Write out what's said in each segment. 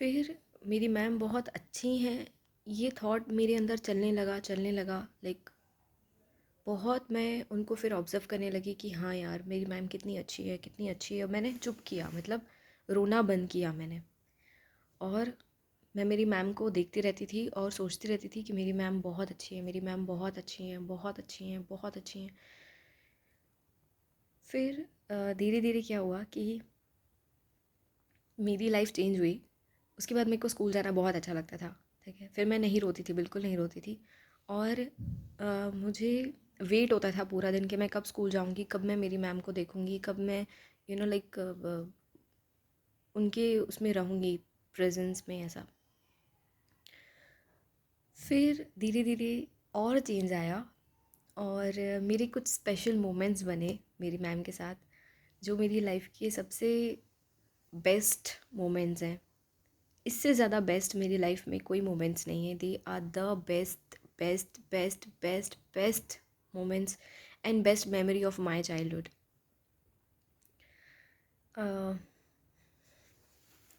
फिर मेरी मैम बहुत अच्छी हैं, ये थॉट मेरे अंदर चलने लगा लाइक बहुत मैं उनको फिर ऑब्ज़र्व करने लगी कि हाँ यार मेरी मैम कितनी अच्छी है, कितनी अच्छी है। मैंने चुप किया, मतलब रोना बंद किया मैंने। और मैं मेरी मैम को देखती रहती थी और सोचती रहती थी कि मेरी मैम बहुत अच्छी है, मेरी मैम बहुत अच्छी हैं, बहुत अच्छी हैं, बहुत अच्छी हैं। फिर धीरे धीरे क्या हुआ कि मेरी लाइफ चेंज हुई। उसके बाद मेरे को स्कूल जाना बहुत अच्छा लगता था। ठीक है, फिर मैं नहीं रोती थी, बिल्कुल नहीं रोती थी। और मुझे वेट होता था पूरा दिन कि मैं कब स्कूल जाऊंगी, कब मैं मेरी मैम को देखूंगी, कब मैं लाइक उनके उसमें रहूंगी, प्रेजेंस में, ऐसा। फिर धीरे धीरे और चेंज आया और मेरे कुछ स्पेशल मोमेंट्स बने मेरी मैम के साथ, जो मेरी लाइफ के सबसे बेस्ट मोमेंट्स हैं। इससे ज़्यादा बेस्ट मेरी लाइफ में कोई मोमेंट्स नहीं है। They are the best best best best best moments and best memory of my childhood.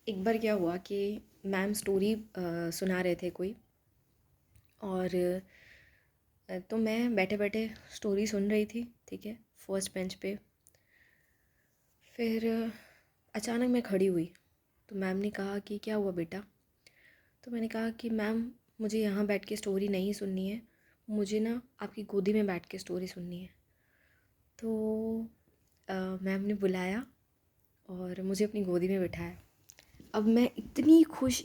एक बार क्या हुआ कि मैम स्टोरी सुना रहे थे कोई, और तो मैं बैठे बैठे स्टोरी सुन रही थी, ठीक है, फर्स्ट बेंच पे। फिर अचानक मैं खड़ी हुई, तो मैम ने कहा कि क्या हुआ बेटा। तो मैंने कहा कि मैम मुझे यहाँ बैठ के स्टोरी नहीं सुननी है, मुझे ना आपकी गोदी में बैठ के स्टोरी सुननी है। तो मैम ने बुलाया और मुझे अपनी गोदी में बिठाया। अब मैं इतनी खुश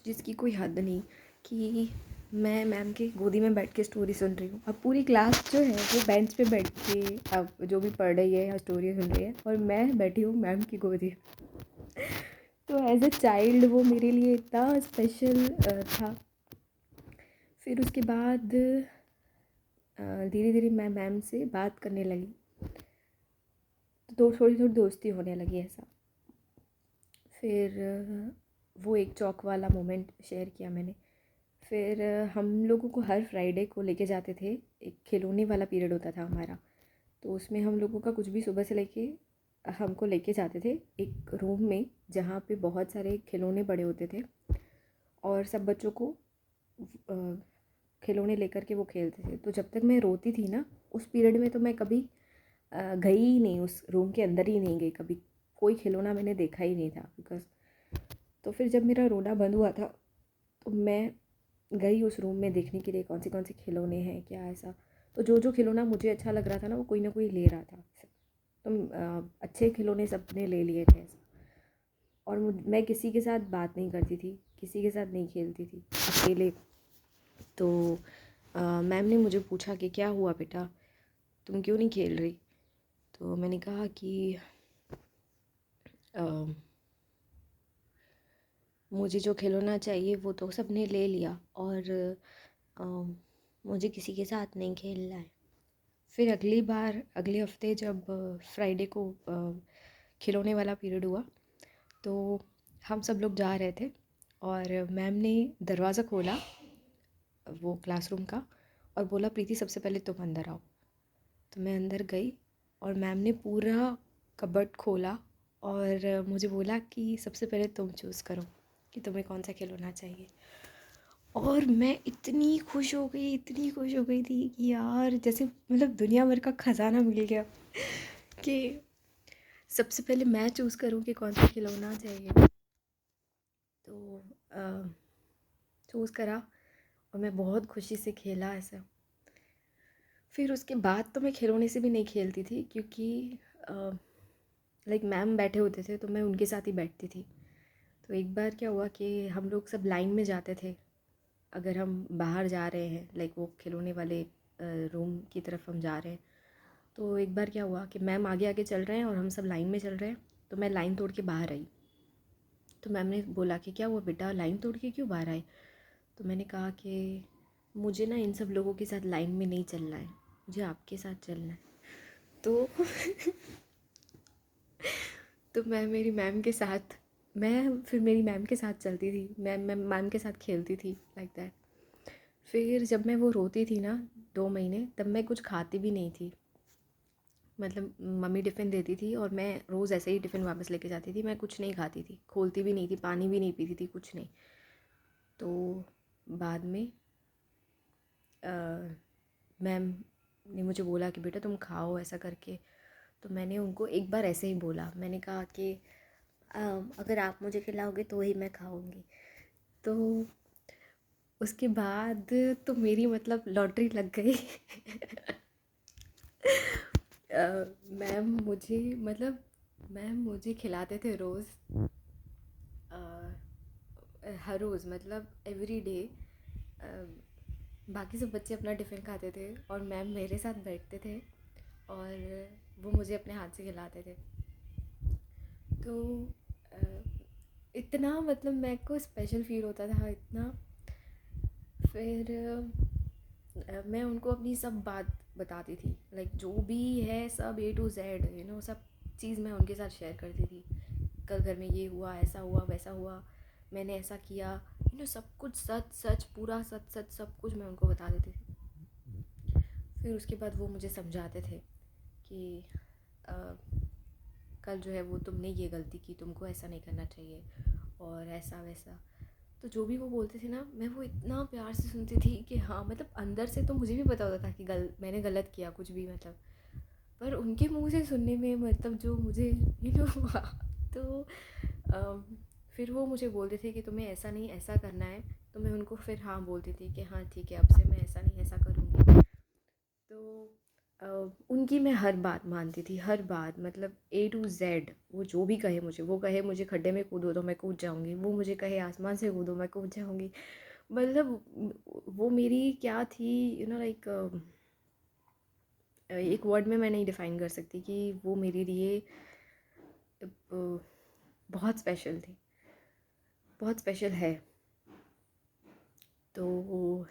जिसकी कोई हद नहीं, कि मैं मैम के गोदी में बैठ के स्टोरी सुन रही हूँ। अब पूरी क्लास जो है वो बेंच पे बैठ के अब जो भी पढ़ रही है या स्टोरी सुन रही है, और मैं बैठी हूँ मैम की गोदी। तो एज अ चाइल्ड वो मेरे लिए इतना स्पेशल था। फिर उसके बाद धीरे धीरे मैं मैम से बात करने लगी, तो थोड़ी थोड़ी दोस्ती होने लगी, ऐसा। फिर वो एक चौक वाला मोमेंट शेयर किया मैंने। फिर हम लोगों को हर फ्राइडे को लेके जाते थे, एक खिलौने वाला पीरियड होता था हमारा। तो उसमें हम लोगों का कुछ भी सुबह से लेके हमको लेके जाते थे एक रूम में, जहाँ पे बहुत सारे खिलौने पड़े होते थे, और सब बच्चों को खिलौने लेकर के वो खेलते थे। तो जब तक मैं रोती थी ना उस पीरियड में, तो मैं कभी गई ही नहीं, उस रूम के अंदर ही नहीं गई कभी। कोई खिलौना मैंने देखा ही नहीं था, बिकॉज तो फिर जब मेरा रोना बंद हुआ था, तो मैं गई उस रूम में देखने के लिए कौन से खिलौने हैं, क्या ऐसा। तो जो जो खिलौना मुझे अच्छा लग रहा था ना, वो कोई ना कोई ले रहा था। तो अच्छे खिलौने सबने ले लिए थे ऐसा। और मैं किसी के साथ बात नहीं करती थी, किसी के साथ नहीं खेलती थी, अकेले। तो मैम ने मुझे पूछा कि क्या हुआ बेटा, तुम क्यों नहीं खेल रही। तो मैंने कहा कि अ, मुझे जो खिलौना चाहिए वो तो सबने ले लिया, और अ, मुझे किसी के साथ नहीं खेलना है। फिर अगली बार अगले हफ्ते जब फ्राइडे को खिलौने वाला पीरियड हुआ, तो हम सब लोग जा रहे थे, और मैम ने दरवाज़ा खोला वो क्लासरूम का, और बोला प्रीति सबसे पहले तुम अंदर आओ। तो मैं अंदर गई, और मैम ने पूरा कबर्ड खोला और मुझे बोला कि सबसे पहले तुम चूज़ करो कि तुम्हें कौन सा खिलौना चाहिए। और मैं इतनी खुश हो गई, इतनी खुश हो गई थी कि यार जैसे मतलब दुनिया भर का ख़जाना मिल गया, कि सबसे पहले मैं चूज़ करूँ कि कौन सा खिलौना चाहिए। तो चूज़ करा, और मैं बहुत खुशी से खेला ऐसा। फिर उसके बाद तो मैं खिलौने से भी नहीं खेलती थी, क्योंकि लाइक मैम बैठे होते थे तो मैं उनके साथ ही बैठती थी। तो एक बार क्या हुआ कि हम लोग सब लाइन में जाते थे, अगर हम बाहर जा रहे हैं, लाइक वो खिलौने वाले रूम की तरफ हम जा रहे हैं। तो एक बार क्या हुआ कि मैम आगे आगे चल रहे हैं और हम सब लाइन में चल रहे हैं, तो मैं लाइन तोड़ के बाहर आई। तो मैम ने बोला कि क्या हुआ बेटा, लाइन तोड़ के क्यों बाहर आए। तो मैंने कहा कि मुझे ना इन सब लोगों के साथ लाइन में नहीं चलना है, मुझे आपके साथ चलना है। तो तो मैं मेरी मैम के साथ मैं फिर मेरी मैम के साथ चलती थी, मैं मैम के साथ खेलती थी, लाइक दैट। फिर जब मैं वो रोती थी ना 2 महीने, तब मैं कुछ खाती भी नहीं थी। मतलब मम्मी टिफ़िन देती थी और मैं रोज़ ऐसे ही टिफ़िन वापस लेके जाती थी। मैं कुछ नहीं खाती थी, खोलती भी नहीं थी, पानी भी नहीं पीती थी, कुछ नहीं। तो बाद में मैम ने मुझे बोला कि बेटा तुम खाओ ऐसा करके। तो मैंने उनको एक बार ऐसे ही बोला, मैंने कहा कि अगर आप मुझे खिलाओगे तो ही मैं खाऊंगी। तो उसके बाद तो मेरी मतलब लॉटरी लग गई। मैम मुझे मतलब मैम मुझे खिलाते थे रोज़, हर रोज़ मतलब एवरी डे। बाकी सब बच्चे अपना टिफ़िन खाते थे और मैम मेरे साथ बैठते थे और वो मुझे अपने हाथ से खिलाते थे। तो इतना मतलब मेरे को स्पेशल फील होता था इतना। फिर मैं उनको अपनी सब बात बताती थी, लाइक जो भी है सब A to Z, सब चीज़ मैं उनके साथ शेयर करती थी। कल घर में ये हुआ, ऐसा हुआ, वैसा हुआ, मैंने ऐसा किया, सब कुछ सच सच, पूरा सच सच सब कुछ मैं उनको बता देती थी। फिर उसके बाद वो मुझे समझाते थे कि अ, कल जो है वो तुमने ये गलती की, तुमको ऐसा नहीं करना चाहिए और ऐसा वैसा। तो जो भी वो बोलते थे ना, मैं वो इतना प्यार से सुनती थी कि हाँ, मतलब अंदर से तो मुझे भी पता होता था कि मैंने गलत किया कुछ भी, मतलब पर उनके मुंह से सुनने में मतलब जो मुझे हुआ। तो अम, फिर वो मुझे बोलते थे कि तुम्हें ऐसा नहीं ऐसा करना है। तो मैं उनको फिर हाँ बोलती थी कि हाँ ठीक है, अब से मैं ऐसा नहीं ऐसा करूँगी। तो उनकी मैं हर बात मानती थी, हर बात, मतलब A to Z। वो जो भी कहे मुझे, वो कहे मुझे खड्डे में कूदो तो मैं कूद जाऊँगी, वो मुझे कहे आसमान से कूदो मैं कूद जाऊँगी। मतलब वो मेरी क्या थी, लाइक एक वर्ड में मैं नहीं डिफ़ाइन कर सकती कि वो मेरे लिए बहुत स्पेशल थी, बहुत स्पेशल है। तो